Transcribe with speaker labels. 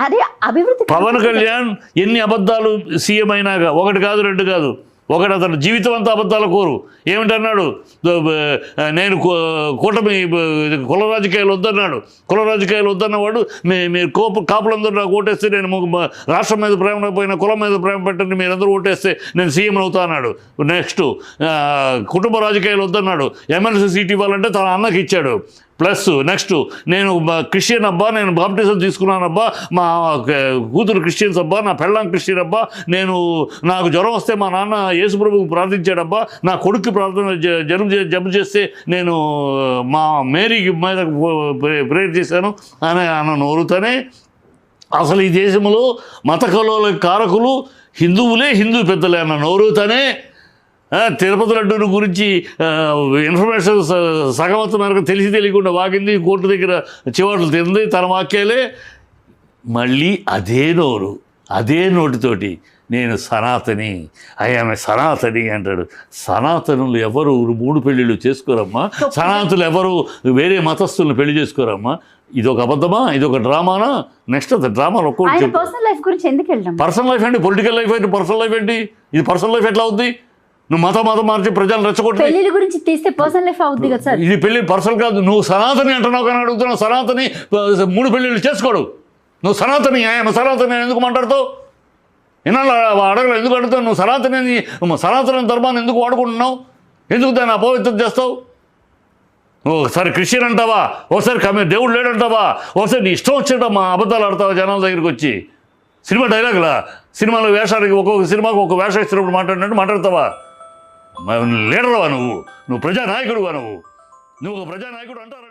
Speaker 1: అదే అభివృద్ధి.
Speaker 2: పవన్ కళ్యాణ్ ఎన్ని అబద్ధాలు సీఎం అయినాక, ఒకటి కాదు రెండు కాదు, ఒకటి అతను జీవితం అంతా అబద్ధాల కోరు. ఏమిటన్నాడు, నేను కూటమి కుల రాజకీయాలు వద్దన్నాడు. కుల రాజకీయాలు వద్దన్నవాడు మీరు కాపులందరూ నాకు ఓటేస్తే నేను రాష్ట్రం మీద ప్రేమ పోయిన కులం మీద ప్రేమ పెట్టండి, మీరందరూ ఓటేస్తే నేను సీఎం అవుతా అన్నాడు. నెక్స్ట్ కుటుంబ రాజకీయాలు వద్దన్నాడు. ఎమ్మెల్సీ సీట్ ఇవ్వాలంటే తన అన్నకి ఇచ్చాడు. ప్లస్ నెక్స్ట్ నేను క్రిస్టియన్ అబ్బా, నేను బాప్టిజం తీసుకున్నానబ్బా, మా కూతురు క్రిస్టియన్స్ అబ్బా, నా పెళ్ళాం క్రిస్టియన్ అబ్బా, నాకు జ్వరం వస్తే మా నాన్న యేసుప్రభుకు ప్రార్థించాడబ్బా, నా కొడుక్కి ప్రార్థన జబ్బు చేస్తే నేను మా మేరీకి మీద ప్రేయర్ చేశాను అని అన్న నోరుతోనే అసలు ఈ దేశంలో మత కలవల కారకులు హిందువులే, హిందూ పెద్దలే అన్న నోరుతోనే తిరుపతి లడ్డూని గురించి ఇన్ఫర్మేషన్ సగవంతం మేరకు తెలియకుండా వాగింది, కోర్టు దగ్గర చివాట్లు తింది, తన వాక్యాలే. మళ్ళీ అదే నోరు అదే నోటితోటి నేను సనాతని, ఆమె సనాతని అంటాడు. సనాతనులు ఎవరు 3 పెళ్ళిళ్ళు చేసుకోరమ్మా, సనాతనులు ఎవరు వేరే మతస్థులను పెళ్లి చేసుకోరమ్మా. ఇదొక అబద్ధమా, ఇదొక డ్రామానా? నెక్స్ట్ అది డ్రామాలు ఒక్కొక్కటి.
Speaker 1: పర్సనల్ లైఫ్ గురించి ఎందుకు వెళ్దాం?
Speaker 2: పర్సనల్ లైఫ్ ఏంటి, పొలిటికల్ లైఫ్ ఏంటి, పర్సనల్ లైఫ్ ఏంటి? ఇది పర్సనల్ లైఫ్ ఎట్లా అవుద్ది? నువ్వు మతం మార్చి ప్రజలు రెచ్చగొట్టి
Speaker 1: పెళ్లి గురించి తీస్తే పర్సనల్ లైఫ్ అవుద్ది కదా సార్.
Speaker 2: ఇది పెళ్లి పర్సనల్ కాదు. నువ్వు సనాతని అంటున్నావు కానీ అడుగుతున్నావు. సనాతని 3 పెళ్ళిళ్ళు చేసుకోడు. నువ్వు సనాతని, ఆయన సనాతని ఎందుకు మాట్లాడుతావు? ఎన్నాళ్ళు అడగలు ఎందుకు అడుగుతావు? నువ్వు సనాతన ధర్మాన్ని ఎందుకు వాడుకుంటున్నావు? ఎందుకు దాన్ని అపవిత్రం చేస్తావు? ఒకసారి క్రిస్టియన్ అంటావా, ఒకసారి దేవుడు లేడంటావా, ఒకసారి నీ ఇష్టం వచ్చేట మా అబద్ధాలు ఆడతావా జనాల దగ్గరికి వచ్చి? సినిమా డైలాగులా? సినిమాలో వేషానికి ఒక్కొక్క సినిమాకు ఒక వేషం ఇచ్చినప్పుడు మాట్లాడినట్టు మాట్లాడతావా? లీడర్వా నువ్వు ప్రజానాయకుడువా? నువ్వు ఒక ప్రజానాయకుడు అంటారు.